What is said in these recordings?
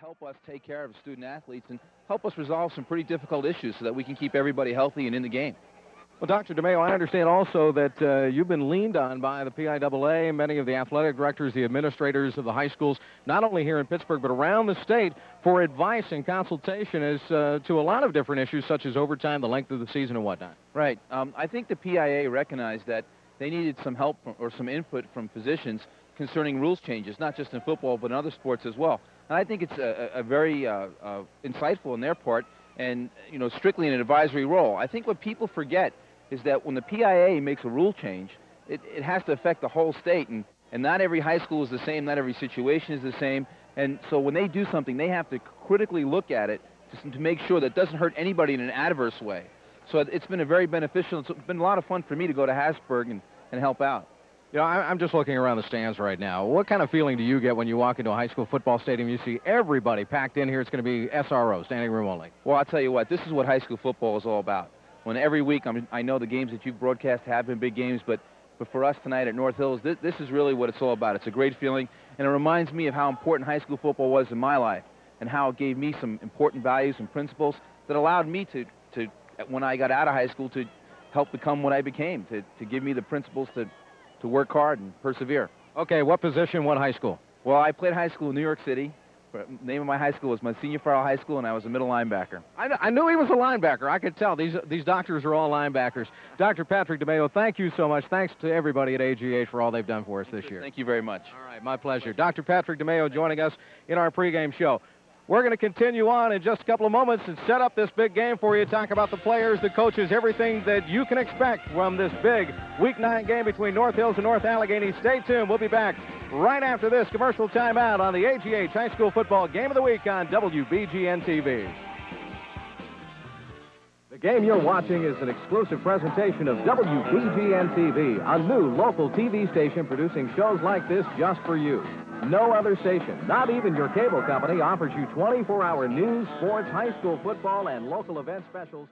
help us take care of student athletes and help us resolve some pretty difficult issues so that we can keep everybody healthy and in the game. Well, Dr. DeMeo, I understand also that you've been leaned on by the PIAA, many of the athletic directors, the administrators of the high schools, not only here in Pittsburgh, but around the state, for advice and consultation as to a lot of different issues, such as overtime, the length of the season, and whatnot. Right. I think the PIAA recognized that they needed some help or some input from physicians concerning rules changes, not just in football, but in other sports as well. And I think it's a very insightful on their part and, you know, strictly an advisory role. I think what people forget is that when the PIAA makes a rule change, it has to affect the whole state, and not every high school is the same, not every situation is the same, and so when they do something, they have to critically look at it to make sure that it doesn't hurt anybody in an adverse way. So it's been a very beneficial, it's been a lot of fun for me to go to Harrisburg and help out. You know, I'm just looking around the stands right now. What kind of feeling do you get when you walk into a high school football stadium, you see everybody packed in here? It's going to be SRO, standing room only. Well, I'll tell you what, this is what high school football is all about. When every week, I know the games that you've broadcast have been big games, but for us tonight at North Hills, this is really what it's all about. It's a great feeling, and it reminds me of how important high school football was in my life and how it gave me some important values and principles that allowed me to when I got out of high school, to help become what I became, to give me the principles to work hard and persevere. Okay, what position, what high school? Well, I played high school in New York City. The name of my high school was Monsignor Farrell High School, and I was a middle linebacker. I knew he was a linebacker. I could tell. These doctors are all linebackers. Dr. Patrick DeMeo, thank you so much. Thanks to everybody at AGH for all they've done for us this year. Thank you very much. All right, my pleasure. Dr. Patrick DeMeo joining us in our pregame show. We're going to continue on in just a couple of moments and set up this big game for you, talk about the players, the coaches, everything that you can expect from this big Week 9 game between North Hills and North Allegheny. Stay tuned. We'll be back right after this commercial timeout on the AGH High School Football Game of the Week on WBGN-TV. The game you're watching is an exclusive presentation of WBGN-TV, a new local TV station producing shows like this just for you. No other station, not even your cable company, offers you 24-hour news, sports, high school football, and local event specials.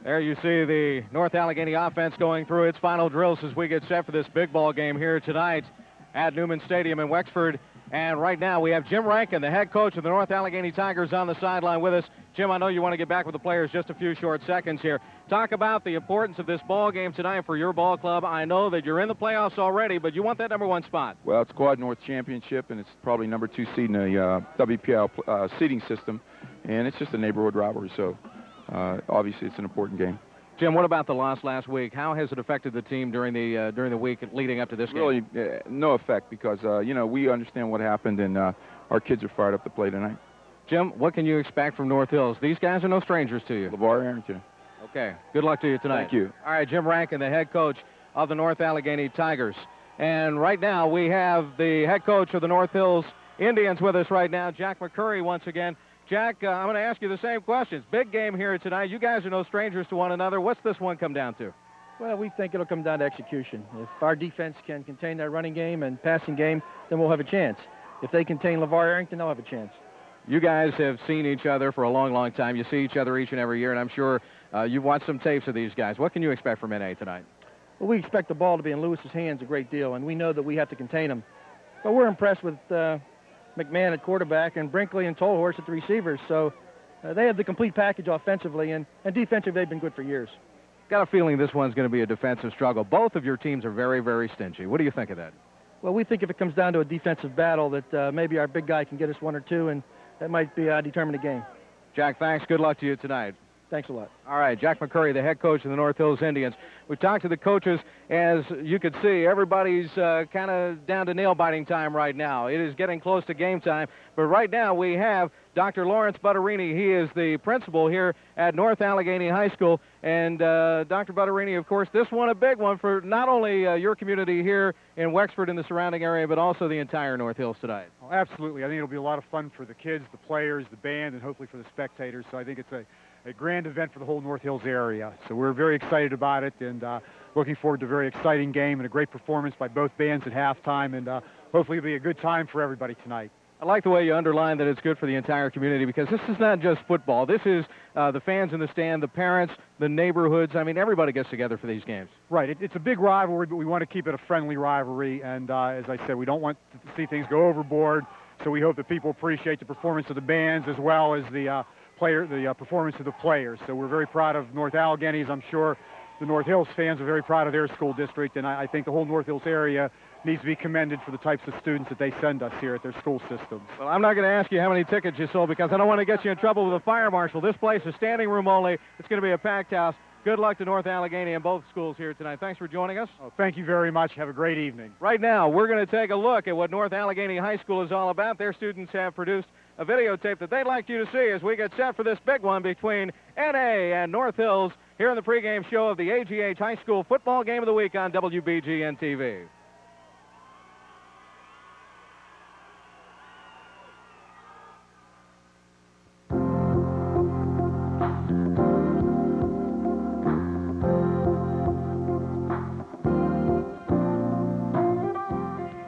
There you see the North Allegheny offense going through its final drills as we get set for this big ball game here tonight at Newman Stadium in Wexford. And right now we have Jim Rankin, the head coach of the North Allegheny Tigers, on the sideline with us. Jim, I know you want to get back with the players just a few short seconds here. Talk about the importance of this ball game tonight for your ball club. I know that you're in the playoffs already, but you want that #1 spot. Well, it's Quad North Championship, and it's probably #2 seed in the WPL seeding system, and it's just a neighborhood rivalry, so obviously it's an important game. Jim, what about the loss last week? How has it affected the team during the week leading up to this game? Really, no effect because, you know, we understand what happened, and our kids are fired up to play tonight. Jim, what can you expect from North Hills? These guys are no strangers to you. LeVar Arrington. Okay, good luck to you tonight. Thank you. All right, Jim Rankin, the head coach of the North Allegheny Tigers. And right now we have the head coach of the North Hills Indians with us right now, Jack McCurry, once again. Jack, I'm going to ask you the same questions. Big game here tonight. You guys are no strangers to one another. What's this one come down to? Well, we think it'll come down to execution. If our defense can contain their running game and passing game, then we'll have a chance. If they contain LeVar Arrington, they'll have a chance. You guys have seen each other for a long, long time. You see each other each and every year, and I'm sure you've watched some tapes of these guys. What can you expect from NA tonight? Well, we expect the ball to be in Lewis's hands a great deal, and we know that we have to contain him. But we're impressed with McMahon at quarterback and Brinkley and Tolhorse at the receivers. So they have the complete package offensively, and defensively they've been good for years. Got a feeling this one's going to be a defensive struggle. Both of your teams are very, very stingy. What do you think of that? Well, we think if it comes down to a defensive battle that maybe our big guy can get us 1 or 2, and that might be determine the game. Jack, thanks. Good luck to you tonight. Thanks a lot. All right, Jack McCurry, the head coach of the North Hills Indians. We talked to the coaches. As you could see, everybody's kind of down to nail-biting time right now. It is getting close to game time. But right now we have Dr. Lawrence Butterini. He is the principal here at North Allegheny High School. And Dr. Butterini, of course, this one a big one for not only your community here in Wexford and the surrounding area, but also the entire North Hills tonight. Oh, absolutely. I think it'll be a lot of fun for the kids, the players, the band, and hopefully for the spectators. So I think it's a grand event for the whole North Hills area. So we're very excited about it and looking forward to a very exciting game and a great performance by both bands at halftime, and hopefully it'll be a good time for everybody tonight. I like the way you underline that it's good for the entire community, because this is not just football. This is the fans in the stand, the parents, the neighborhoods. I mean, everybody gets together for these games. Right. It's a big rivalry, but we want to keep it a friendly rivalry. And as I said, we don't want to see things go overboard. So we hope that people appreciate the performance of the bands as well as the performance of the players. So we're very proud of North Allegheny. I'm sure the North Hills fans are very proud of their school district, and I think the whole North Hills area needs to be commended for the types of students that they send us here at their school systems. Well, I'm not going to ask you how many tickets you sold, because I don't want to get you in trouble with the fire marshal. This place is standing room only. It's going to be a packed house. Good luck to North Allegheny and both schools here tonight. Thanks for joining us. Oh, thank you very much. Have a great evening. Right now, we're going to take a look at what North Allegheny High School is all about. Their students have produced a videotape that they'd like you to see as we get set for this big one between NA and North Hills here in the pregame show of the AGH High School Football Game of the Week on WBGN TV.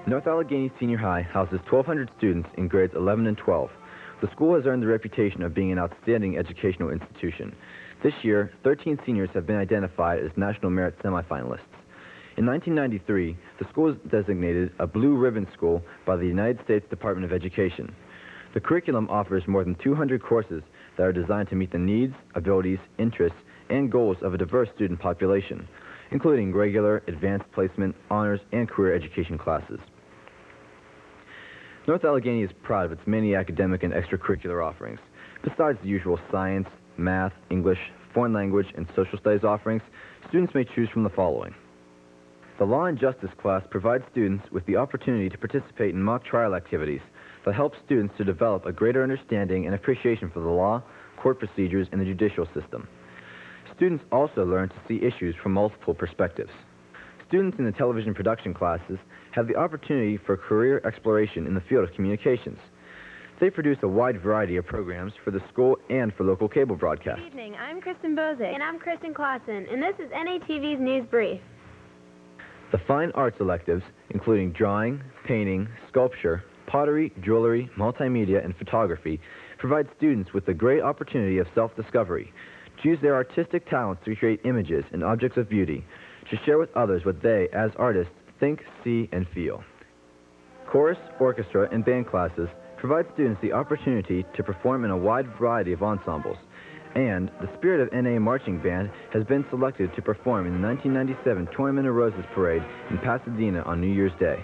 North Allegheny Senior High houses 1,200 students in grades 11 and 12. The school has earned the reputation of being an outstanding educational institution. This year, 13 seniors have been identified as National Merit semifinalists. In 1993, the school was designated a Blue Ribbon School by the United States Department of Education. The curriculum offers more than 200 courses that are designed to meet the needs, abilities, interests, and goals of a diverse student population, including regular, advanced placement, honors, and career education classes. North Allegheny is proud of its many academic and extracurricular offerings. Besides the usual science, math, English, foreign language, and social studies offerings, students may choose from the following. The Law and Justice class provides students with the opportunity to participate in mock trial activities that help students to develop a greater understanding and appreciation for the law, court procedures, and the judicial system. Students also learn to see issues from multiple perspectives. Students in the television production classes have the opportunity for career exploration in the field of communications. They produce a wide variety of programs for the school and for local cable broadcasts. Good evening. I'm Kristen Bozick. And I'm Kristen Clausen. And this is NATV's News Brief. The fine arts electives, including drawing, painting, sculpture, pottery, jewelry, multimedia, and photography, provide students with the great opportunity of self-discovery, to use their artistic talents to create images and objects of beauty, to share with others what they, as artists, think, see, and feel. Chorus, orchestra, and band classes provide students the opportunity to perform in a wide variety of ensembles, and the Spirit of NA Marching Band has been selected to perform in the 1997 Tournament of Roses Parade in Pasadena on New Year's Day.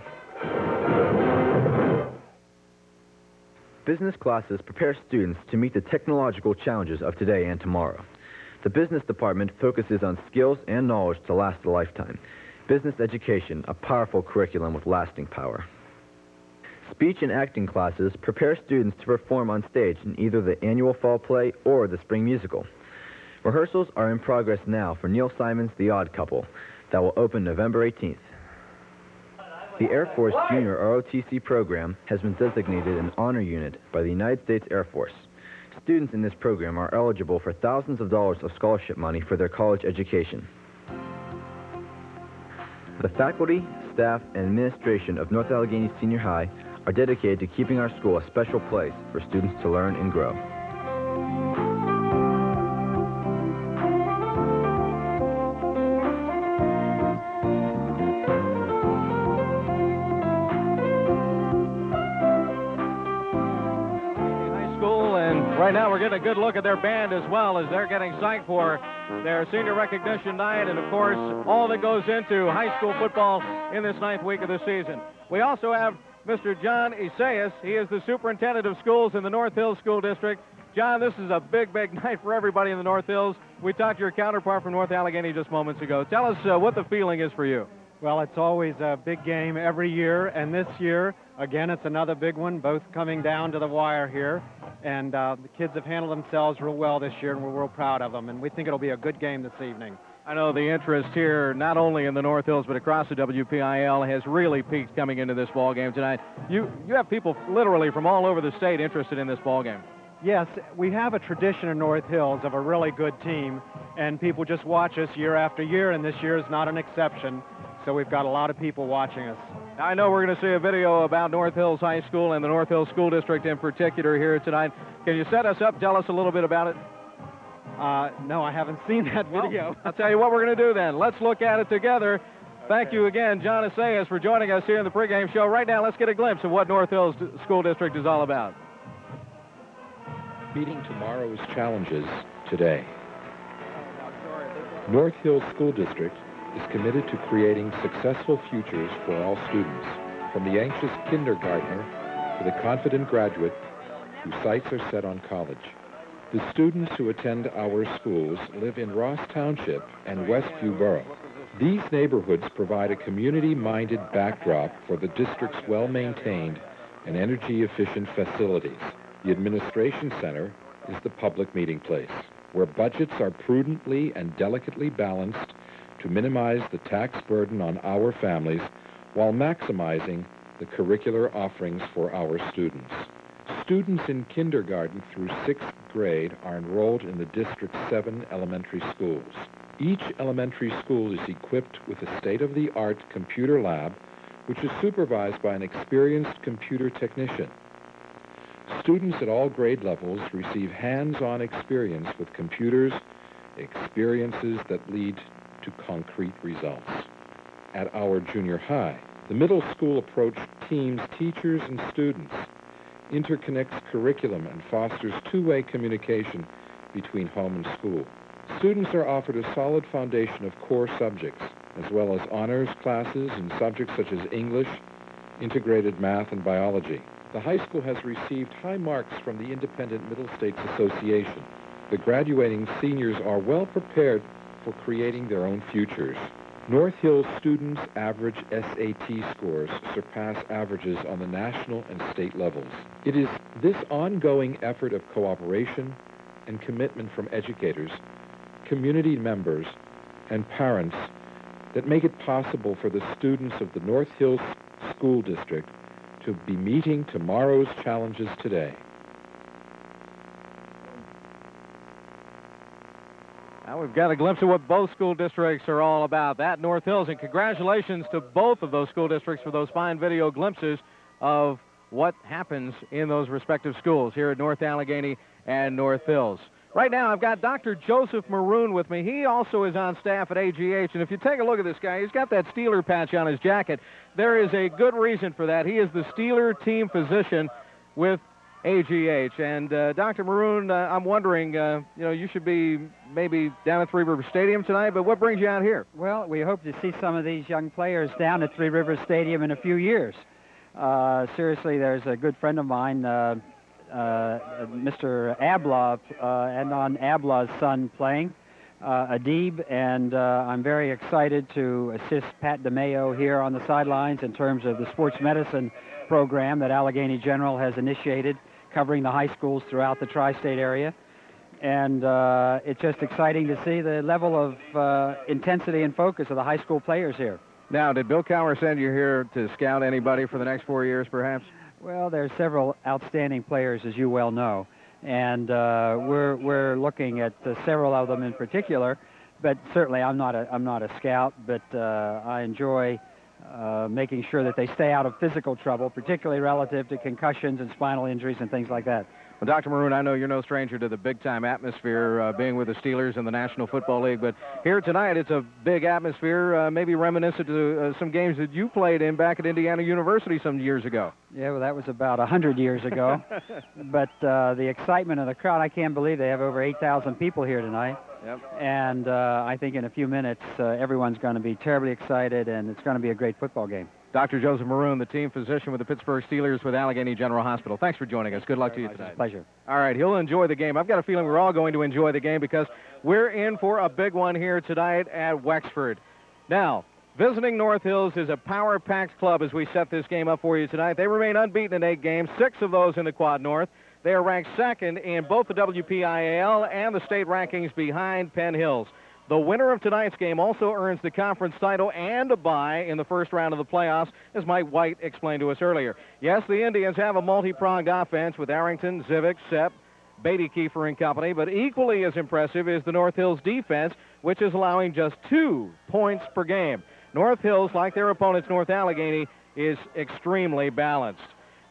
Business classes prepare students to meet the technological challenges of today and tomorrow. The business department focuses on skills and knowledge to last a lifetime. Business education, a powerful curriculum with lasting power. Speech and acting classes prepare students to perform on stage in either the annual fall play or the spring musical. Rehearsals are in progress now for Neil Simon's The Odd Couple that will open November 18th. The Air Force Junior ROTC program has been designated an honor unit by the United States Air Force. Students in this program are eligible for thousands of dollars of scholarship money for their college education. The faculty, staff, and administration of North Allegheny Senior High are dedicated to keeping our school a special place for students to learn and grow. Right now we're getting a good look at their band as well as they're getting psyched for their senior recognition night and, of course, all that goes into high school football in this 9th week of the season. We also have Mr. John Isaias. He is the superintendent of schools in the North Hills School District. John, this is a big, big night for everybody in the North Hills. We talked to your counterpart from North Allegheny just moments ago. Tell us what the feeling is for you. Well, it's always a big game every year, and this year, again, it's another big one, both coming down to the wire here. And the kids have handled themselves real well this year, and we're real proud of them. And we think it'll be a good game this evening. I know the interest here, not only in the North Hills, but across the WPIL, has really peaked coming into this ball game tonight. You have people literally from all over the state interested in this ball game. Yes, we have a tradition in North Hills of a really good team, and people just watch us year after year, and this year is not an exception. So we've got a lot of people watching us. I know we're going to see a video about North Hills High School and the North Hills School District in particular here tonight. Can you set us up, tell us a little bit about it? No, I haven't seen that video. Well, I'll tell you what we're going to do then. Let's look at it together. Thank you again, John Assayas, for joining us here in the pregame show. Right now, let's get a glimpse of what North Hills School District is all about. Meeting tomorrow's challenges today. North Hills School District is committed to creating successful futures for all students, from the anxious kindergartner to the confident graduate whose sights are set on college. The students who attend our schools live in Ross Township and Westview Borough. These neighborhoods provide a community-minded backdrop for the district's well-maintained and energy-efficient facilities. The Administration Center is the public meeting place, where budgets are prudently and delicately balanced to minimize the tax burden on our families while maximizing the curricular offerings for our students. Students in kindergarten through 6th grade are enrolled in the district's 7 elementary schools. Each elementary school is equipped with a state-of-the-art computer lab, which is supervised by an experienced computer technician. Students at all grade levels receive hands-on experience with computers, experiences that lead to concrete results. At our junior high, the middle school approach teams teachers and students, interconnects curriculum, and fosters two-way communication between home and school. Students are offered a solid foundation of core subjects, as well as honors classes in subjects such as English, integrated math, and biology. The high school has received high marks from the Independent Middle States Association. The graduating seniors are well prepared for creating their own futures. North Hills students' average SAT scores surpass averages on the national and state levels. It is this ongoing effort of cooperation and commitment from educators, community members, and parents that make it possible for the students of the North Hills School District to be meeting tomorrow's challenges today. Now we've got a glimpse of what both school districts are all about. That North Hills, and congratulations to both of those school districts for those fine video glimpses of what happens in those respective schools here at North Allegheny and North Hills. Right now, I've got Dr. Joseph Maroon with me. He also is on staff at AGH, and if you take a look at this guy, he's got that Steeler patch on his jacket. There is a good reason for that. He is the Steeler team physician with AGH. And Dr. Maroon, I'm wondering, you should be maybe down at Three Rivers Stadium tonight, but what brings you out here? Well, we hope to see some of these young players down at Three Rivers Stadium in a few years. Seriously, there's a good friend of mine, Mr. Abla, Adnan Abla's son playing, Adib, and I'm very excited to assist Pat DeMayo here on the sidelines in terms of the sports medicine program that Allegheny General has initiated, covering the high schools throughout the tri-state area. And it's just exciting to see the level of intensity and focus of the high school players here. Now, did Bill Cowher send you here to scout anybody for the next 4 years, perhaps? Well, there's several outstanding players, as you well know, and we're looking at several of them in particular. But certainly, I'm not a scout, but I enjoy making sure that they stay out of physical trouble, particularly relative to concussions and spinal injuries and things like that. Well, Dr. Maroon, I know you're no stranger to the big-time atmosphere being with the Steelers in the National Football League, but here tonight it's a big atmosphere, maybe reminiscent to some games that you played in back at Indiana University some years ago. Yeah, well, that was about 100 years ago. But the excitement of the crowd, I can't believe they have over 8,000 people here tonight. Yep. And I think in a few minutes, everyone's going to be terribly excited, and it's going to be a great football game. Dr. Joseph Maroon, the team physician with the Pittsburgh Steelers with Allegheny General Hospital. Thanks for joining us. Good luck to you tonight. Pleasure. All right, he'll enjoy the game. I've got a feeling we're all going to enjoy the game because we're in for a big one here tonight at Wexford. Now, visiting North Hills is a power-packed club as we set this game up for you tonight. They remain unbeaten in 8 games, 6 of those in the Quad North. They are ranked second in both the WPIAL and the state rankings behind Penn Hills. The winner of tonight's game also earns the conference title and a bye in the first round of the playoffs, as Mike White explained to us earlier. Yes, the Indians have a multi-pronged offense with Arrington, Zivik, Sepp, Beatty, Kiefer, and company, but equally as impressive is the North Hills defense, which is allowing just 2 points per game. North Hills, like their opponents, North Allegheny, is extremely balanced.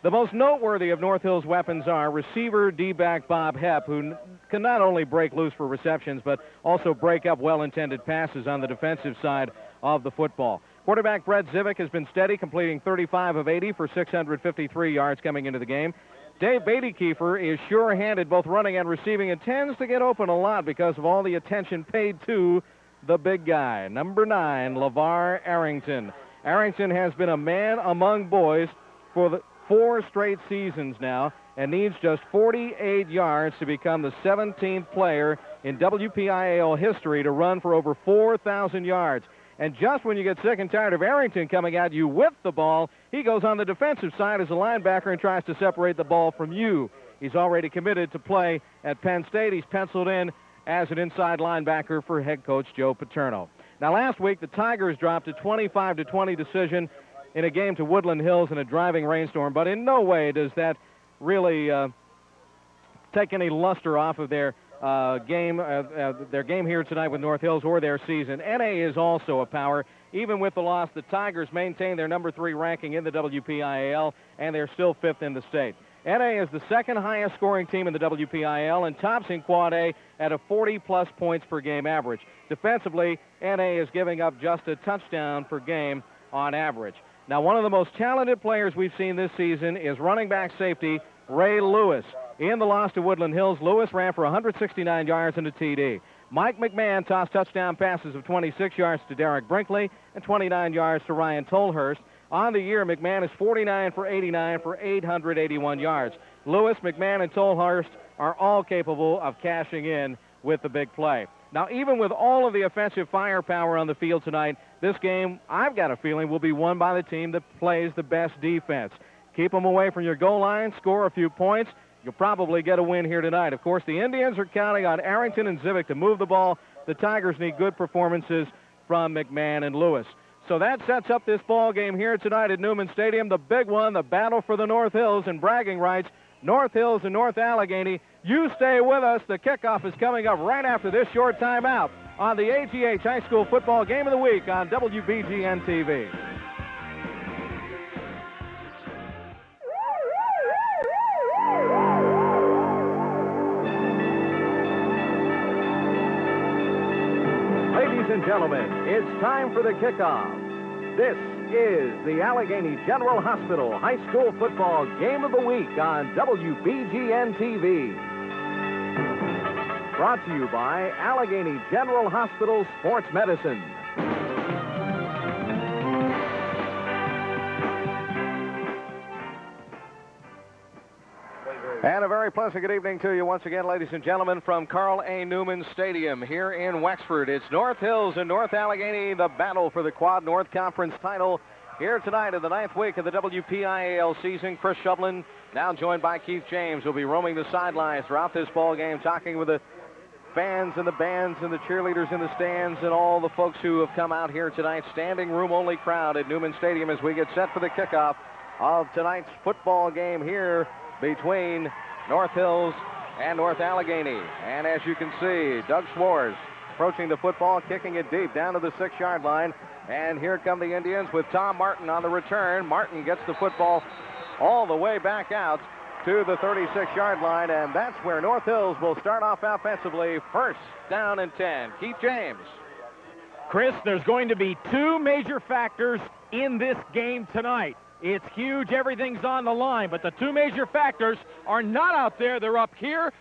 The most noteworthy of North Hills' weapons are receiver D-back Bob Hepp, who can not only break loose for receptions, but also break up well-intended passes on the defensive side of the football. Quarterback Brett Zivick has been steady, completing 35 of 80 for 653 yards coming into the game. Dave Beatty-Kiefer is sure-handed both running and receiving and tends to get open a lot because of all the attention paid to the big guy, number 9, LeVar Arrington. Arrington has been a man among boys for the 4 straight seasons now and needs just 48 yards to become the 17th player in WPIAL history to run for over 4,000 yards. And just when you get sick and tired of Arrington coming at you with the ball, he goes on the defensive side as a linebacker and tries to separate the ball from you. He's already committed to play at Penn State. He's penciled in as an inside linebacker for head coach Joe Paterno. Now, last week, the Tigers dropped a 25-20 decision in a game to Woodland Hills in a driving rainstorm, but in no way does that really take any luster off of their game here tonight with North Hills or their season. NA is also a power. Even with the loss, the Tigers maintain their number 3 ranking in the WPIAL, and they're still 5th in the state. NA is the 2nd highest scoring team in the WPIAL and tops in Quad A at a 40-plus points per game average. Defensively, NA is giving up just a touchdown per game on average. Now, one of the most talented players we've seen this season is running back safety Ray Lewis. In the loss to Woodland Hills, Lewis ran for 169 yards and a TD. Mike McMahon tossed touchdown passes of 26 yards to Derek Brinkley and 29 yards to Ryan Tolhurst. On the year, McMahon is 49 for 89 for 881 yards. Lewis, McMahon, and Tolhurst are all capable of cashing in with the big play. Now, even with all of the offensive firepower on the field tonight, this game, I've got a feeling, will be won by the team that plays the best defense. Keep them away from your goal line, score a few points. You'll probably get a win here tonight. Of course, the Indians are counting on Arrington and Zivick to move the ball. The Tigers need good performances from McMahon and Lewis. So that sets up this ball game here tonight at Newman Stadium. The big one, the battle for the North Hills and bragging rights. North Hills and North Allegheny. You stay with us. The kickoff is coming up right after this short timeout on the AGH High School Football Game of the Week on WBGN TV. Ladies and gentlemen, it's time for the kickoff. This is the Allegheny General Hospital High School Football Game of the Week on WBGN TV. Brought to you by Allegheny General Hospital Sports Medicine. And a very pleasant good evening to you once again, ladies and gentlemen, from Carl A. Newman Stadium here in Wexford. It's North Hills and North Allegheny, the battle for the Quad North Conference title here tonight in the 9th week of the WPIAL season. Chris Shovlin, now joined by Keith James, will be roaming the sidelines throughout this ball game, talking with the fans and the bands and the cheerleaders in the stands and all the folks who have come out here tonight. Standing room only crowd at Newman Stadium as we get set for the kickoff of tonight's football game here between North Hills and North Allegheny. And as you can see, Doug Schwartz approaching the football, kicking it deep down to the 6-yard line. And here come the Indians with Tom Martin on the return. Martin gets the football all the way back out to the 36-yard line, and that's where North Hills will start off offensively. First down and 10. Keith James. Chris, there's going to be 2 major factors in this game tonight. It's huge. Everything's on the line, but the 2 major factors are not out there. They're up here.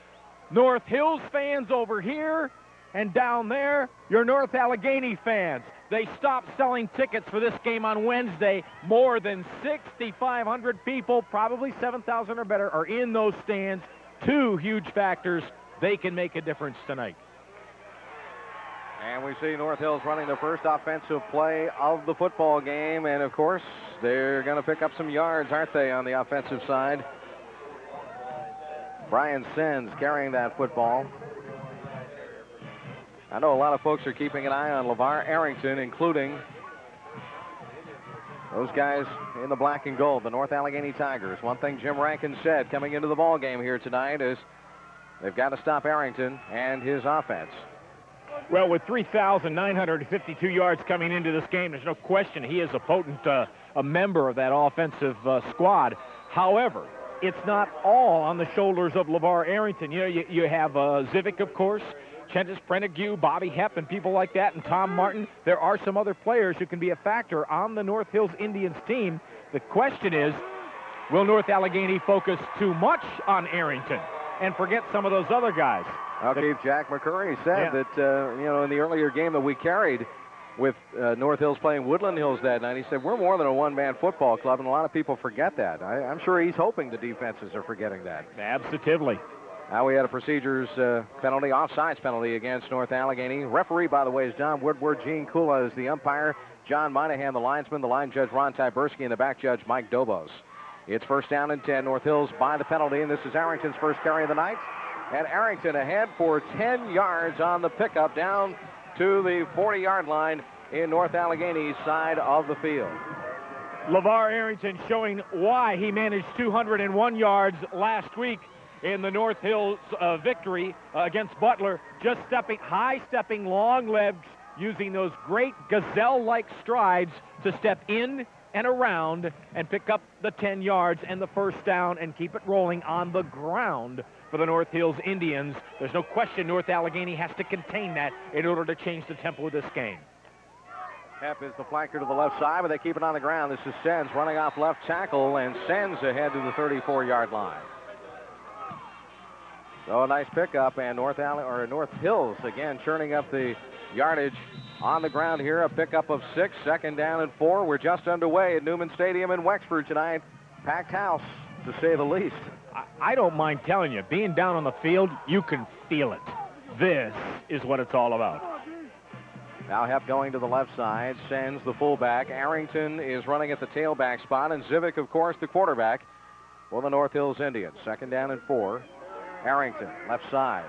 North Hills fans over here, and down there, your North Allegheny fans. They stopped selling tickets for this game on Wednesday. More than 6,500 people, probably 7,000 or better, are in those stands. 2 huge factors. They can make a difference tonight. And we see North Hills running the first offensive play of the football game. And, of course, they're going to pick up some yards, aren't they, on the offensive side? Brian Sins carrying that football. I know a lot of folks are keeping an eye on LeVar Arrington, including those guys in the black and gold, the North Allegheny Tigers. One thing Jim Rankin said coming into the ball game here tonight is they've got to stop Arrington and his offense. Well, with 3,952 yards coming into this game, there's no question he is a potent a member of that offensive squad. However, it's not all on the shoulders of LeVar Arrington. You know, you have Zivic, of course, Chentis Prentigue, Bobby Hepp, and people like that, and Tom Martin. There are some other players who can be a factor on the North Hills Indians team. The question is, will North Allegheny focus too much on Arrington and forget some of those other guys? Okay, Jack McCurry said that, you know, in the earlier game that we carried with North Hills playing Woodland Hills that night, he said, we're more than a one-man football club, and a lot of people forget that. I'm sure he's hoping the defenses are forgetting that. Absolutely. Now we had a procedures penalty, offsides penalty against North Allegheny. Referee, by the way, is Don Woodward. Gene Kula is the umpire. John Moynihan, the linesman. The line judge, Ron Tyberski, and the back judge, Mike Dobos. It's 1st down and 10. North Hills by the penalty, and this is Arrington's first carry of the night. And Arrington ahead for 10 yards on the pickup down to the 40-yard line in North Allegheny's side of the field. LeVar Arrington showing why he managed 201 yards last week in the North Hills victory against Butler. Just high-stepping, long legs, using those great gazelle-like strides to step in and around and pick up the 10 yards and the first down and keep it rolling on the ground for the North Hills Indians. There's no question North Allegheny has to contain that in order to change the tempo of this game. Hepp is the flanker to the left side, but they keep it on the ground. This is Sens running off left tackle, and Sens ahead to the 34-yard line. So a nice pickup, and North Hills again churning up the yardage on the ground here. A pickup of 6, 2nd down and 4. We're just underway at Newman Stadium in Wexford tonight. Packed house, to say the least. I don't mind telling you, being down on the field, you can feel it. This is what it's all about. Now Hepp going to the left side, sends the fullback. Arrington is running at the tailback spot, and Zivic, of course, the quarterback for the North Hills Indians. 2nd down and 4. Arrington, left side.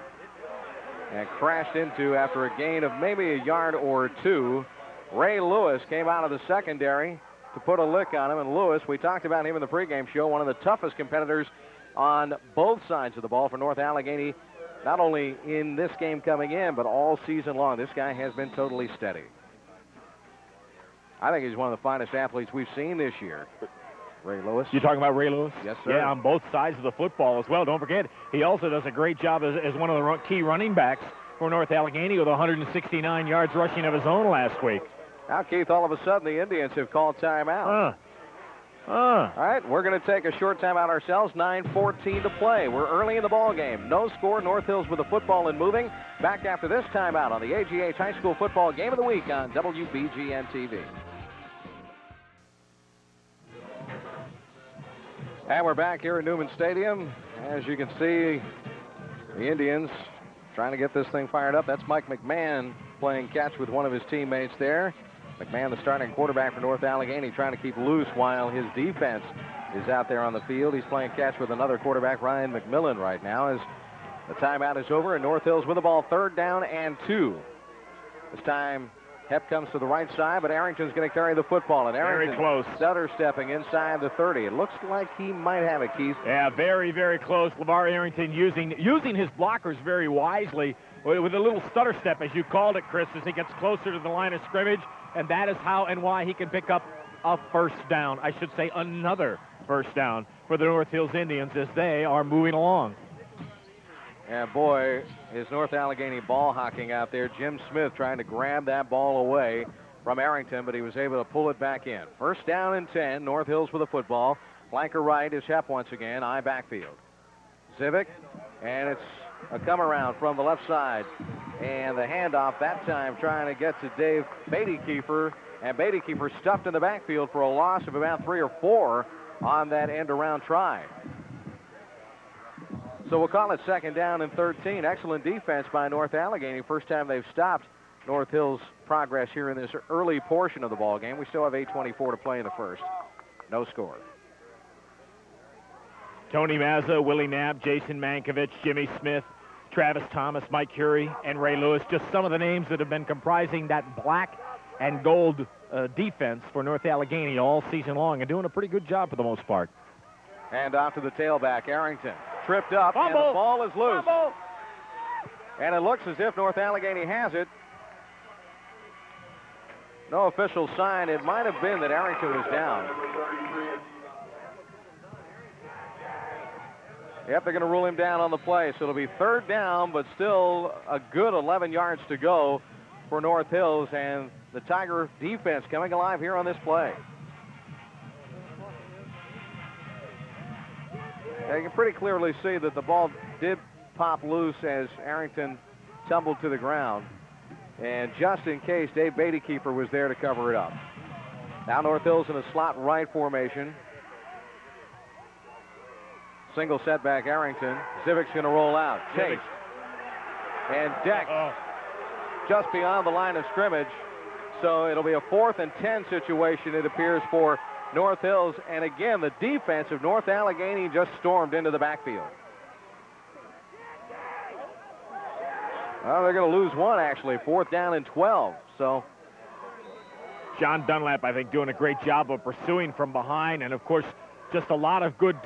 And crashed into, after a gain of maybe a yard or 2, Ray Lewis came out of the secondary to put a lick on him. And Lewis, we talked about him in the pregame show, one of the toughest competitors on both sides of the ball for North Allegheny, not only in this game coming in, but all season long. This guy has been totally steady. I think he's one of the finest athletes we've seen this year. Ray Lewis. You talking about Ray Lewis? Yes, sir. Yeah, on both sides of the football as well. Don't forget, he also does a great job as one of the key running backs for North Allegheny with 169 yards rushing of his own last week. Now, Keith, all of a sudden the Indians have called timeout. All right, we're going to take a short timeout ourselves. 9:14 to play. We're early in the ball game. No score. North Hills with the football and moving. Back after this timeout on the AGH High School Football Game of the Week on WBGN TV. And we're back here at Newman Stadium. As you can see, the Indians trying to get this thing fired up. That's Mike McMahon playing catch with one of his teammates there. McMahon, the starting quarterback for North Allegheny, trying to keep loose while his defense is out there on the field. He's playing catch with another quarterback, Ryan McMillan, right now as the timeout is over and North Hills with the ball. 3rd down and 2. This time, Hepp comes to the right side, but Arrington's going to carry the football. And Arrington, very close. Stutter stepping inside the 30. It looks like he might have it, Keith. Yeah, very, very close. LeVar Arrington using his blockers very wisely with a little stutter step, as you called it, Chris, as he gets closer to the line of scrimmage. And that is how and why he can pick up a first down. I should say another first down for the North Hills Indians as they are moving along. And boy, is North Allegheny ball hawking out there. Jim Smith trying to grab that ball away from Arrington, but he was able to pull it back in. 1st down and 10. North Hills with the football. Flanker right is Hepp once again. I backfield. Zivic, and it's a come around from the left side. And the handoff that time trying to get to Dave Beattykeeper. And Beattykeeper stuffed in the backfield for a loss of about 3 or 4 on that end around try. So we'll call it 2nd down and 13. Excellent defense by North Allegheny. First time they've stopped North Hills' progress here in this early portion of the ball game. We still have 8:24 to play in the first. No score. Tony Mazza, Willie Knapp, Jason Mankiewicz, Jimmy Smith, Travis Thomas, Mike Curie, and Ray Lewis. Just some of the names that have been comprising that black and gold defense for North Allegheny all season long and doing a pretty good job for the most part. And off to the tailback, Arrington. Tripped up, Fumble. and the ball is loose. Fumble. And it looks as if North Allegheny has it. No official sign. It might have been that Arrington was down. Yep, they're going to rule him down on the play. So it'll be third down, but still a good 11 yards to go for North Hills, and the Tiger defense coming alive here on this play. Now you can pretty clearly see that the ball did pop loose as Arrington tumbled to the ground. And just in case, Dave Beattykeeper was there to cover it up. Now North Hills in a slot right formation. Single setback Arrington. Zivic's going to roll out. Chase. And Deck just beyond the line of scrimmage. So it'll be a 4th and 10 situation, it appears, for North Hills. And again, the defense of North Allegheny just stormed into the backfield. Well, they're going to lose one, actually. 4th down and 12. So John Dunlap, I think, doing a great job of pursuing from behind. And, of course, just a lot of good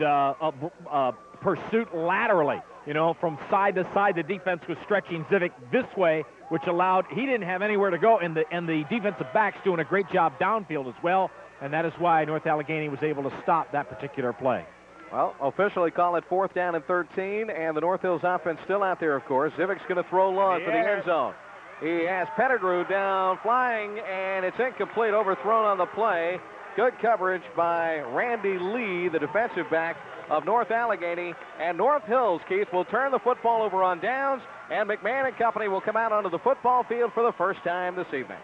pursuit laterally. You know, from side to side, the defense was stretching Zivic this way, which allowed, he didn't have anywhere to go, and the defensive backs doing a great job downfield as well, and that is why North Allegheny was able to stop that particular play. Well, officially call it 4th down and 13, and the North Hills offense still out there, of course. Zivic's going to throw long for the end zone. He has Pettigrew down, flying, and it's incomplete, overthrown on the play. Good coverage by Randy Lee, the defensive back of North Allegheny. And North Hills, Keith, will turn the football over on downs, and McMahon and company will come out onto the football field for the first time this evening.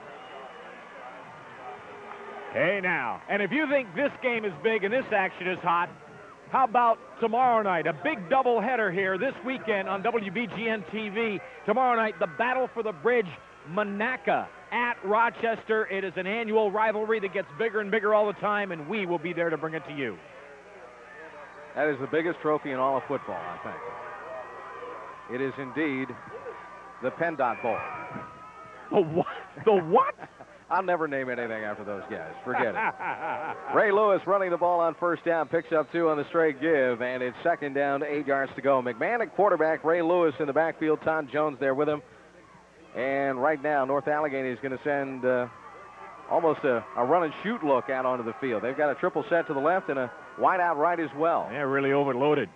Hey, now, and if you think this game is big and this action is hot, how about tomorrow night? A big doubleheader here this weekend on WBGN TV. Tomorrow night, the Battle for the Bridge, Monaca at Rochester. It is an annual rivalry that gets bigger and bigger all the time, and we will be there to bring it to you. That is the biggest trophy in all of football, I think. It is indeed the PennDOT Bowl. The what? The what? I'll never name anything after those guys. Forget it. Ray Lewis running the ball on first down, picks up 2 on the straight give, and it's 2nd down, 8 yards to go. McMahon at quarterback, Ray Lewis in the backfield, Todd Jones there with him. And right now, North Allegheny is going to send almost a run and shoot look out onto the field. They've got a triple set to the left and a wide out right as well. Yeah, really overloaded.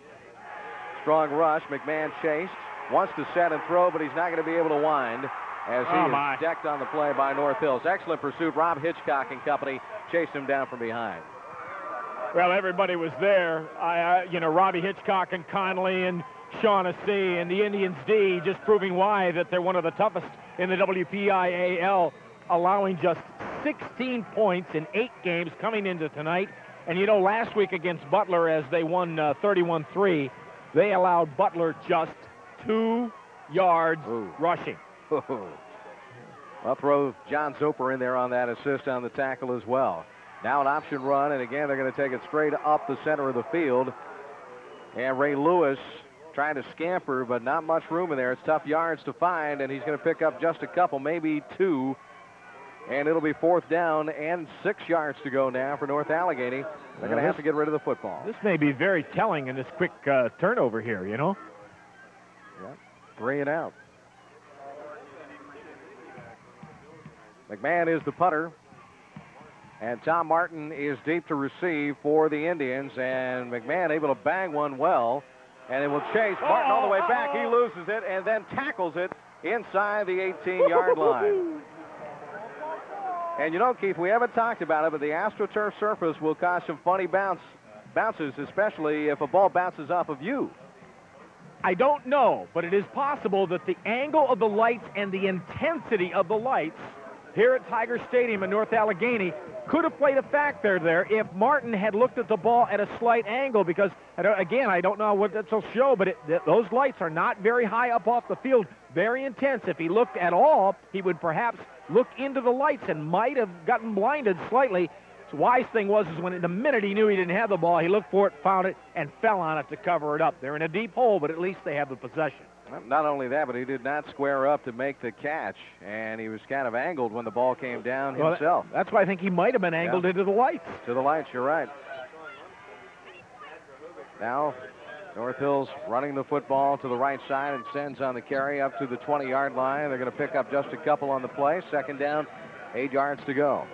Strong rush. McMahon chased. Wants to set and throw, but he's not going to be able to wind as he is decked on the play by North Hills. Excellent pursuit. Rob Hitchcock and company chased him down from behind. Well, everybody was there. You know, Robbie Hitchcock and Conley and Shaughnessy and the Indians D, just proving why that they're one of the toughest in the WPIAL, allowing just 16 points in 8 games coming into tonight. And, you know, last week against Butler, as they won 31-3, they allowed Butler just 2 yards rushing. I'll throw John Zoper in there on that assist on the tackle as well. Now an option run, and again, they're going to take it straight up the center of the field. And Ray Lewis trying to scamper, but not much room in there. It's tough yards to find, and he's going to pick up just a couple, maybe 2. And it'll be 4th down and 6 yards to go now for North Allegheny. They're going to have to get rid of the football. This may be very telling in this quick turnover here, you know? Yeah, 3 and out. McMahon is the punter. And Tom Martin is deep to receive for the Indians. And McMahon able to bang one well. And it will chase Martin all the way back. He loses it and then tackles it inside the 18-yard line. And you know, Keith, we haven't talked about it, but the AstroTurf surface will cause some funny bounces, especially if a ball bounces off of you. I don't know, but it is possible that the angle of the lights and the intensity of the lights here at Tiger Stadium in North Allegheny could have played a factor there if Martin had looked at the ball at a slight angle, because, again, I don't know what that will show, but those lights are not very high up off the field, very intense. If he looked at all, he would perhaps look into the lights and might have gotten blinded slightly. The wise thing was when the minute he knew he didn't have the ball, he looked for it, found it, and fell on it to cover it up. They're in a deep hole, but at least they have the possession. Not only that, but he did not square up to make the catch, and he was kind of angled when the ball came down himself. That's why I think he might have been angled into the lights. To the lights, you're right. Now, North Hills running the football to the right side and sends on the carry up to the 20-yard line. They're going to pick up just a couple on the play. 2nd down 8 yards to go.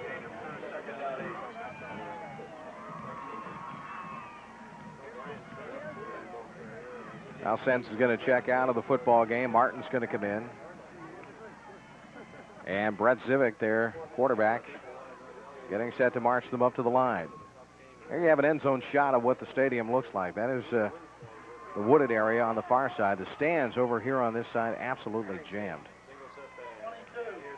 Now Sens is going to check out of the football game. Martin's going to come in. And Brett Zivick, their quarterback, getting set to march them up to the line. There you have an end zone shot of what the stadium looks like. That is the wooded area on the far side. The stands over here on this side absolutely jammed.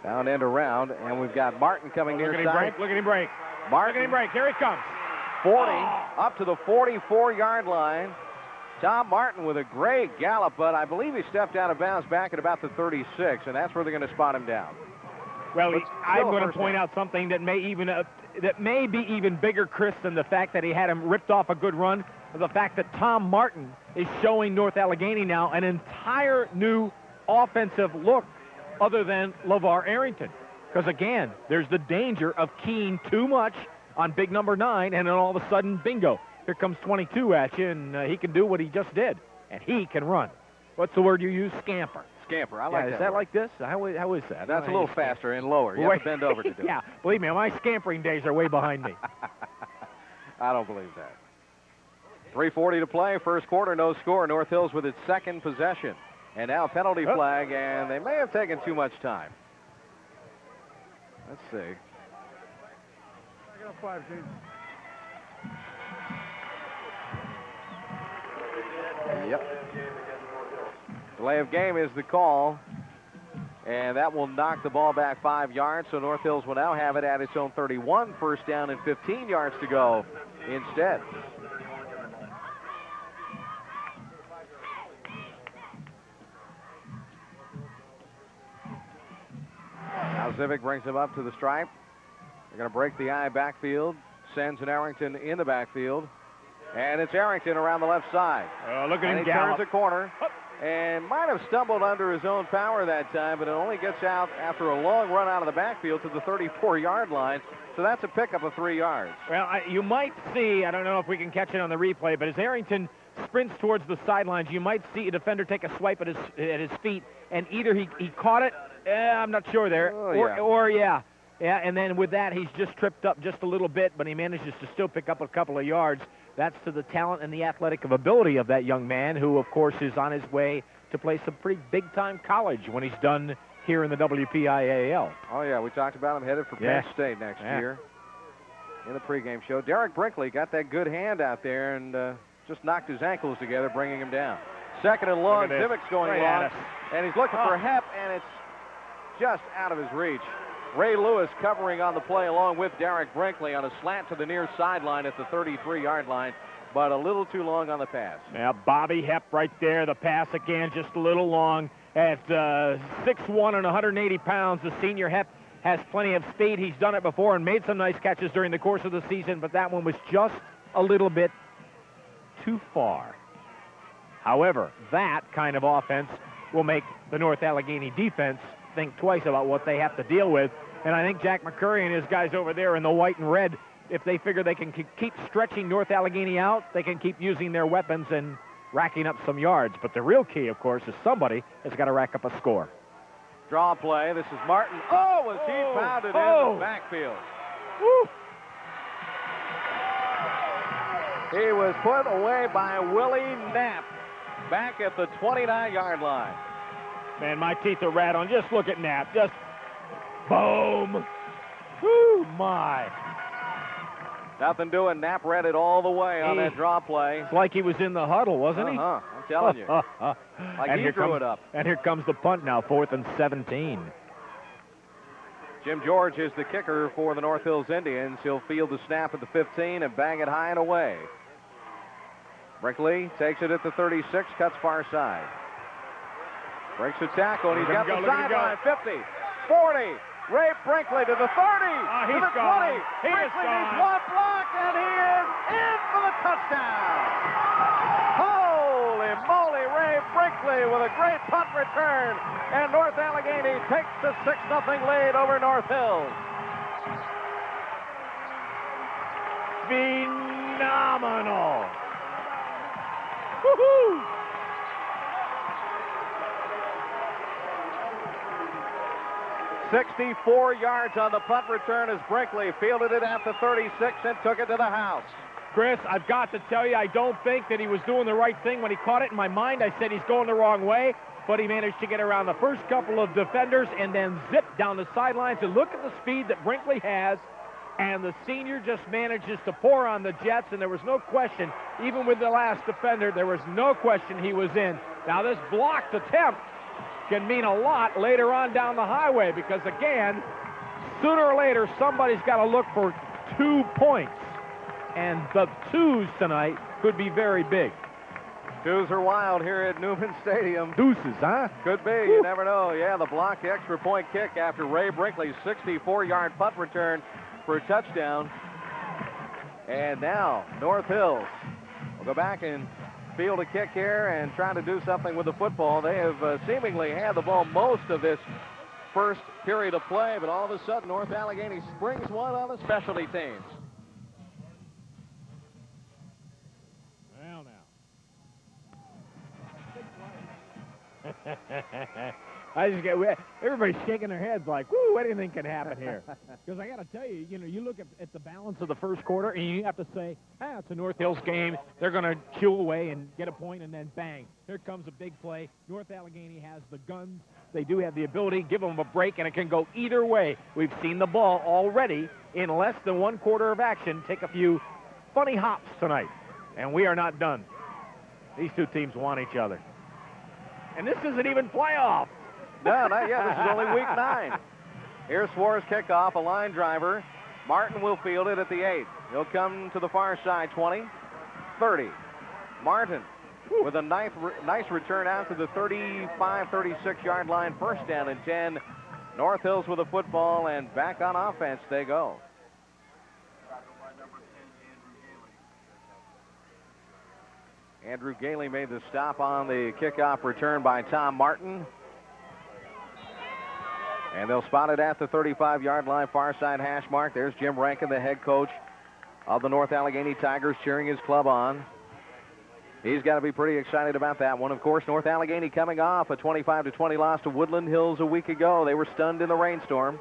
Down and around, and we've got Martin coming near side. Look at him break. Martin. Look at him break. Here he comes. 40, up to the 44-yard line. Tom Martin with a great gallop, but I believe he stepped out of bounds back at about the 36, and that's where they're going to spot him down. Well, I'm going to point out something that may be even bigger, Chris, than the fact that he had him ripped off a good run. The fact that Tom Martin is showing North Allegheny now an entire new offensive look other than LeVar Arrington. Because, again, there's the danger of keying too much on big number 9, and then all of a sudden, bingo, here comes 22 at you, and he can do what he just did, and he can run. What's the word you use? Scamper. Scamper, I like that. Is that word. like this? How is that? That's a little faster and lower. You have to bend over to do it. Yeah, believe me, my scampering days are way behind me. I don't believe that. 3:40 to play, first quarter, no score. North Hills with its second possession. And now penalty flag, and they may have taken too much time. Let's see. Yep. Delay of game is the call, and that will knock the ball back 5 yards, so North Hills will now have it at its own 31, first down and 15 yards to go instead. Now Zivick brings him up to the stripe. They're going to break the eye backfield. Sends an Arrington in the backfield. And it's Arrington around the left side. Look at him he gallop. turns a corner and might have stumbled under his own power that time, but it only gets out after a long run out of the backfield to the 34-yard line. So that's a pickup of 3 yards. Well, you might see, I don't know if we can catch it on the replay, but as Arrington sprints towards the sidelines, you might see a defender take a swipe at his feet, and either he caught it, I'm not sure there, Yeah, and then with that, he's just tripped up just a little bit, but he manages to still pick up a couple of yards. That's to the talent and the athletic ability of that young man, who, of course, is on his way to play some pretty big-time college when he's done here in the WPIAL. Oh, yeah, we talked about him headed for Penn State next year in the pregame show. Derek Brinkley got that good hand out there and just knocked his ankles together, bringing him down. Second and long, Zivick's going long, and he's looking for Hep, and it's just out of his reach. Ray Lewis covering on the play along with Derek Brinkley on a slant to the near sideline at the 33-yard line, but a little too long on the pass. Now, Bobby Hep right there. The pass again just a little long. At 6'1" and 180 pounds, the senior Hep has plenty of speed. He's done it before and made some nice catches during the course of the season, but that one was just a little bit too far. However, that kind of offense will make the North Allegheny defense think twice about what they have to deal with. And I think Jack McCurry and his guys over there in the white and red, if they figure they can keep stretching North Allegheny out, they can keep using their weapons and racking up some yards. But the real key, of course, is somebody has got to rack up a score. Draw play. This is Martin. Oh, was he pounded in the backfield. Woo. He was put away by Willie Knapp back at the 29-yard line. Man, my teeth are rattling. Just look at Knapp. Just boom. Whoo, my. Nothing doing. Knapp read it all the way on that draw play. It's like he was in the huddle, wasn't he? I'm telling you. Like he drew it up. And here comes the punt now, 4th and 17. Jim George is the kicker for the North Hills Indians. He'll field the snap at the 15 and bang it high and away. Brinkley takes it at the 36, cuts far side. Breaks the tackle, and he's got the sideline. 50, 40. Ray Brinkley to the 30, to the 20. Brinkley needs one block, and he is in for the touchdown. Holy moly, Ray Brinkley with a great punt return, and North Allegheny takes the 6-0 lead over North Hills. Phenomenal. Woohoo! 64 yards on the punt return as Brinkley fielded it at the 36 and took it to the house. Chris, I've got to tell you, I don't think that he was doing the right thing when he caught it. In my mind, I said he's going the wrong way, but he managed to get around the first couple of defenders and then zip down the sidelines. And look at the speed that Brinkley has, and the senior just manages to pour on the Jets, and there was no question, even with the last defender, there was no question he was in. Now, this blocked attempt can mean a lot later on down the highway because, again, sooner or later, somebody's got to look for 2 points. And the twos tonight could be very big. Twos are wild here at Newman Stadium. Deuces, huh? Could be. You never know. Yeah, the block, the extra point kick after Ray Brinkley's 64-yard punt return for a touchdown. And now North Hills will go back and field a kick here and try to do something with the football. They have seemingly had the ball most of this first period of play, but all of a sudden North Allegheny springs one on the specialty teams. I just get everybody's shaking their heads like, "Woo! Anything can happen here." Because I got to tell you, you look at the balance of the first quarter, and you have to say, it's a North Hills game. They're going to chew away and get a point, and then bang, here comes a big play. North Allegheny has the guns. They do have the ability. Give them a break, and it can go either way. We've seen the ball already in less than 1 quarter of action take a few funny hops tonight, and we are not done. These two teams want each other. And this isn't even playoff. No, not yet. This is only week 9. Here's Suarez kickoff, a line driver. Martin will field it at the 8. He'll come to the far side, 20, 30. Martin with a nice return out to the 35, 36-yard line. First down and 10. North Hills with the football, and back on offense they go. Andrew Gailey made the stop on the kickoff return by Tom Martin. And they'll spot it at the 35-yard line, far side hash mark. There's Jim Rankin, the head coach of the North Allegheny Tigers, cheering his club on. He's got to be pretty excited about that one. Of course, North Allegheny coming off a 25-20 loss to Woodland Hills a week ago. They were stunned in the rainstorm.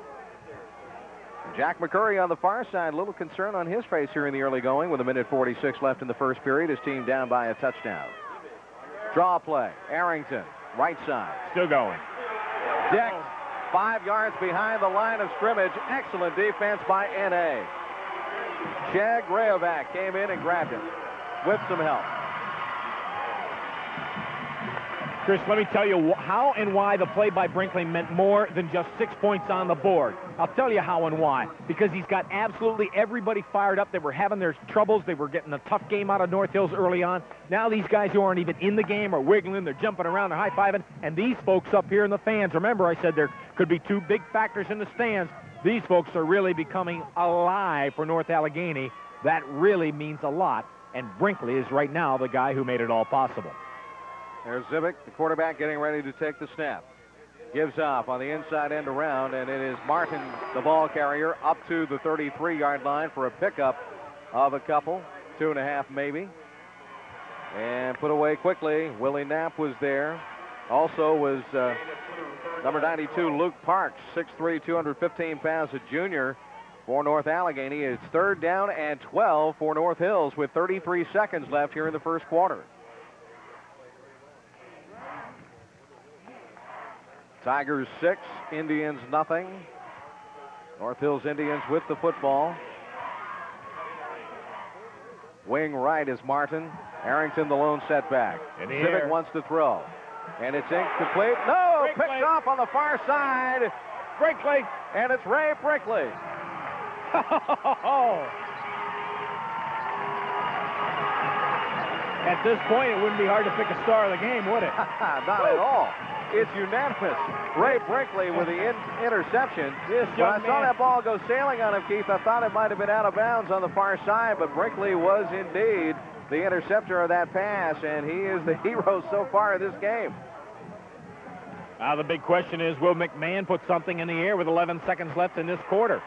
Jack McCurry on the far side, a little concern on his face here in the early going with 1:46 left in the first period. His team down by a touchdown. Draw play. Arrington, right side. Still going. Deck, 5 yards behind the line of scrimmage. Excellent defense by N.A. Chad Grayovac came in and grabbed it with some help. Chris, let me tell you how and why the play by Brinkley meant more than just 6 points on the board. I'll tell you how and why. Because he's got absolutely everybody fired up. They were having their troubles. They were getting a tough game out of North Hills early on. Now these guys who aren't even in the game are wiggling. They're jumping around. They're high-fiving. And these folks up here in the fans, remember I said there could be 2 big factors in the stands. These folks are really becoming alive for North Allegheny. That really means a lot. And Brinkley is right now the guy who made it all possible. There's Zivic, the quarterback, getting ready to take the snap. Gives off on the inside end around, and it is Martin, the ball carrier, up to the 33-yard line for a pickup of a couple, 2.5 maybe. And put away quickly. Willie Knapp was there. Also was number 92, Luke Parks, 6'3", 215 pounds, a junior for North Allegheny. It's 3rd down and 12 for North Hills with 33 seconds left here in the first quarter. Tigers 6, Indians nothing. North Hills Indians with the football. Wing right is Martin. Arrington the lone setback. Civic wants to throw. And it's incomplete. No! Brinkley. Picked off on the far side. Brinkley. And it's Ray Brinkley. At this point, it wouldn't be hard to pick a star of the game, would it? Not at all. It's unanimous. Ray Brinkley with the interception. When I saw that ball go sailing on him, Keith, I thought it might have been out of bounds on the far side, but Brinkley was indeed the interceptor of that pass, and he is the hero so far in this game. Now the big question is, will McMahon put something in the air with 11 seconds left in this quarter?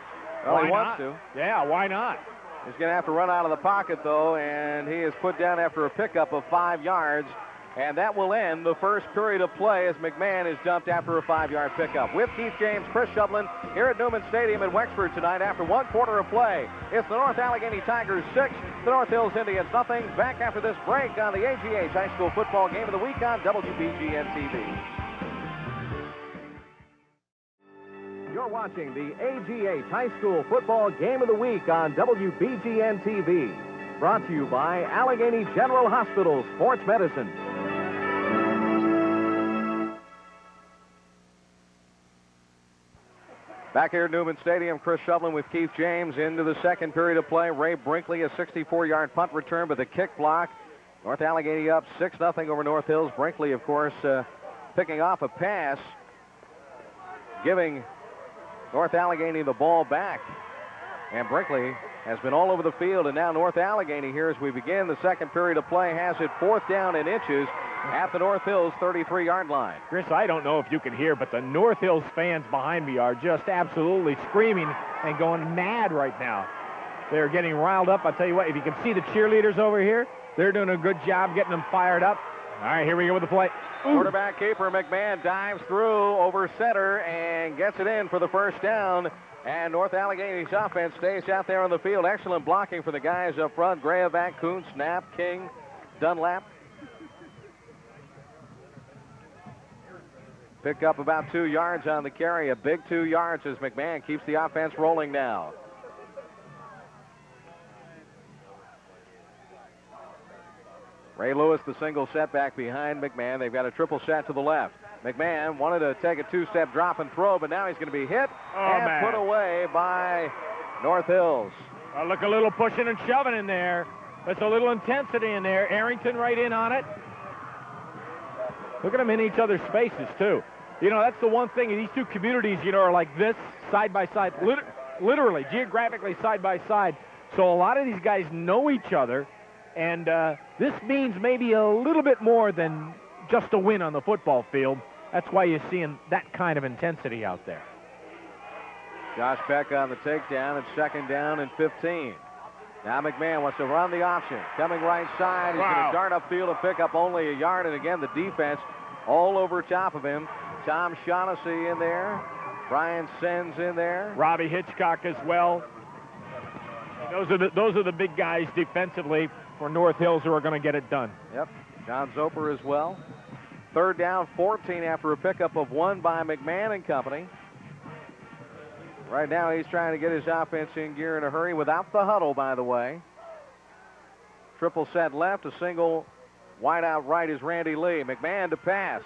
Well, he wants to. Yeah, why not? He's going to have to run out of the pocket, though, and he is put down after a pickup of 5 yards And that will end the first period of play as McMahon is dumped after a 5-yard pickup. With Keith James, Chris Shovlin here at Newman Stadium in Wexford tonight after 1 quarter of play. It's the North Allegheny Tigers 6, the North Hills Indians nothing. Back after this break on the AGH High School Football Game of the Week on WBGN TV. You're watching the AGH High School Football Game of the Week on WBGN TV. Brought to you by Allegheny General Hospital Sports Medicine. Back here at Newman Stadium, Chris Shovlin with Keith James into the second period of play. Ray Brinkley, a 64-yard punt return with a kick block. North Allegheny up 6-0 over North Hills. Brinkley, of course, picking off a pass, giving North Allegheny the ball back. And Brinkley has been all over the field, and now North Allegheny here as we begin the second period of play has it 4th down and inches at the North Hills 33-yard line. Chris, I don't know if you can hear, but the North Hills fans behind me are just absolutely screaming and going mad right now. They're getting riled up. I'll tell you what, if you can see the cheerleaders over here, they're doing a good job getting them fired up. All right, here we go with the play. Ooh. Quarterback keeper McMahon dives through over center and gets it in for the first down. And North Allegheny's offense stays out there on the field. Excellent blocking for the guys up front. Grayovac, Kuhn, Snap, King, Dunlap. Pick up about 2 yards on the carry. A big 2 yards as McMahon keeps the offense rolling now. Ray Lewis, the single setback behind McMahon. They've got a triple set to the left. McMahon wanted to take a 2-step drop and throw, but now he's going to be hit put away by North Hills. Look, a little pushing and shoving in there. There's a little intensity in there. Arrington right in on it. Look at them in each other's faces, too. You know, that's the one thing. These two communities, you know, are like this, side by side, literally, geographically side by side. So a lot of these guys know each other, and this means maybe a little bit more than just a win on the football field. That's why you're seeing that kind of intensity out there. Josh Beck on the takedown. It's 2nd down and 15. Now McMahon wants to run the option. Coming right side. He's going to dart upfield and pick up only a yard. And again, the defense all over top of him. Tom Shaughnessy in there. Brian Sens in there. Robbie Hitchcock as well. And those are the big guys defensively for North Hills who are going to get it done. Yep. John Zoper as well. 3rd down, 14 after a pickup of 1 by McMahon and company. Right now he's trying to get his offense in gear in a hurry without the huddle, by the way. Triple set left, a single wide out right is Randy Lee. McMahon to pass.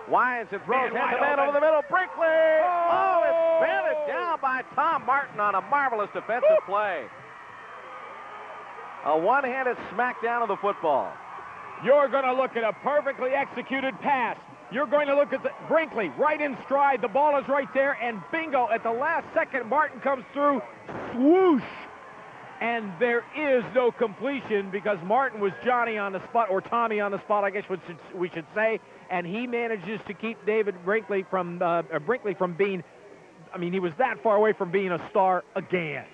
Winds and throws, has a man over the middle. Brinkley! Oh, it's batted down by Tom Martin on a marvelous defensive play. A one-handed smackdown of the football. You're going to look at a perfectly executed pass. You're going to look at Brinkley right in stride. The ball is right there, and bingo, at the last second, Martin comes through, swoosh. And there is no completion because Martin was Johnny on the spot, or Tommy on the spot, I guess we should say, and he manages to keep David Brinkley from being, I mean, he was that far away from being a star again.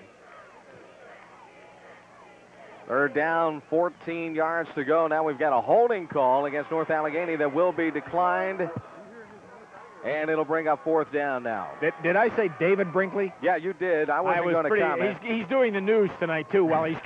3rd down, 14 yards to go. Now we've got a holding call against North Allegheny that will be declined. And it'll bring up 4th down now. Did I say David Brinkley? Yeah, you did. I wasn't going to comment. He's doing the news tonight, too, while he's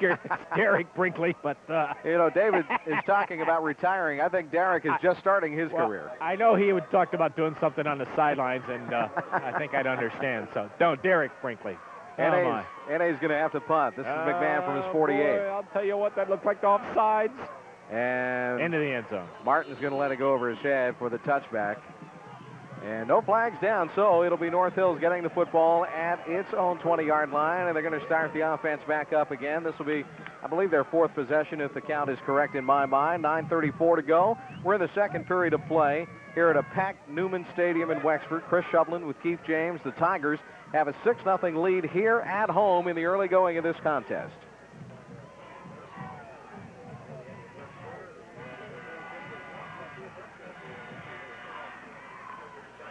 Derek Brinkley. But you know, David is talking about retiring. I think Derek is just starting his career. I know he would talk about doing something on the sidelines, and I think I'd understand. So, don't, Derek Brinkley. N.A.'s going to have to punt. This is McMahon from his 48. Boy, I'll tell you what, that looked like offsides. And into the end zone. Martin's going to let it go over his head for the touchback. And no flags down, so it'll be North Hills getting the football at its own 20-yard line, and they're going to start the offense back up again. This will be, I believe, their 4th possession, if the count is correct in my mind. 9:34 to go. We're in the second period of play here at a packed Newman Stadium in Wexford. Chris Shovlin with Keith James. The Tigers have a 6-0 lead here at home in the early going of this contest.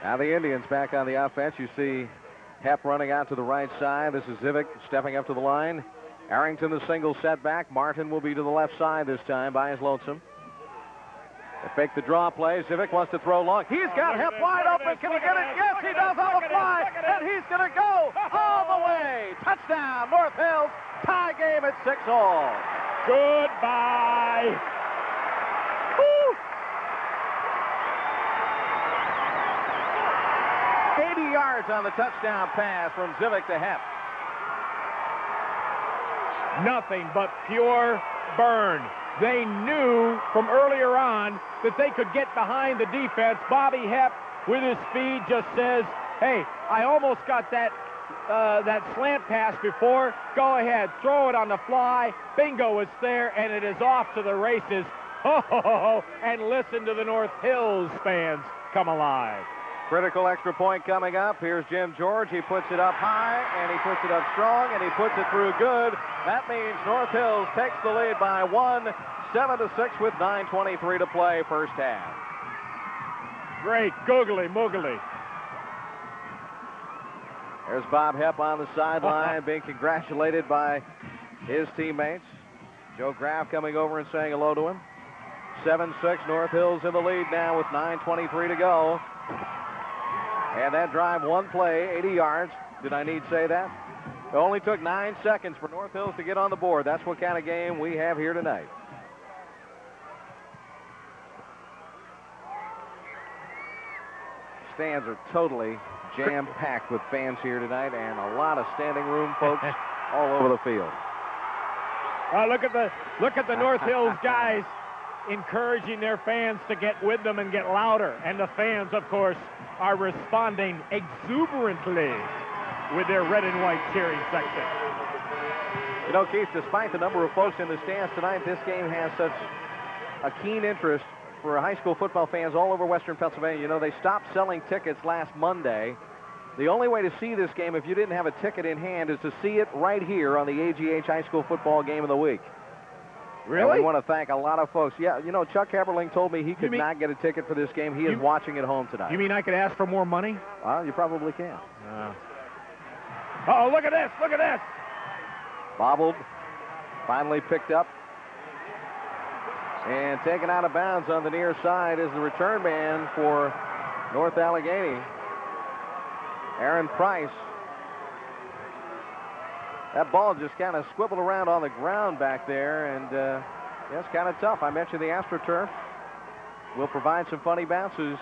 Now the Indians back on the offense. You see Hepp running out to the right side. This is Zivic stepping up to the line. Arrington the single setback. Martin will be to the left side this time by his lonesome. They fake the draw play. Zivic wants to throw long. He's got Hep wide open. Can he get it? Yes, he does on the fly. And he's going to go all the way. Touchdown, North Hills. Tie game at 6-all. Goodbye. Woo! 80 yards on the touchdown pass from Zivic to Hep. Nothing but pure burn. They knew from earlier on that they could get behind the defense. Bobby Hep, with his speed, just says, hey, I almost got that slant pass before. Go ahead, throw it on the fly. Bingo, it's there, and it is off to the races. Oh, and listen to the North Hills fans come alive. Critical extra point coming up. Here's Jim George. He puts it up high, and he puts it up strong, and he puts it through good. That means North Hills takes the lead by 1, 7-6 with 9:23 to play first half. Great googly moogly. There's Bob Hep on the sideline being congratulated by his teammates. Joe Graff coming over and saying hello to him. 7-6, North Hills in the lead now with 9:23 to go. And that drive, one play, 80 yards. Did I need to say that? It only took 9 seconds for North Hills to get on the board. That's what kind of game we have here tonight. Stands are totally jam-packed with fans here tonight, and a lot of standing room folks all over the field. Look at the North Hills guys encouraging their fans to get with them and get louder. And the fans, of course, are responding exuberantly with their red and white cheering section. You know, Keith, despite the number of folks in the stands tonight, this game has such a keen interest for high school football fans all over Western Pennsylvania. You know, they stopped selling tickets last Monday. The only way to see this game, if you didn't have a ticket in hand, is to see it right here on the AGH High School Football Game of the Week. Really? And we want to thank a lot of folks. Yeah, you know, Chuck Heberling told me he could not get a ticket for this game. He is watching at home tonight. You mean I could ask for more money? Well, you probably can. Uh-oh, look at this, look at this. Bobbled, finally picked up, and taken out of bounds on the near side is the return man for North Allegheny, Aaron Price. That ball just kind of squibbled around on the ground back there, and yeah, it's kind of tough. I mentioned the AstroTurf will provide some funny bounces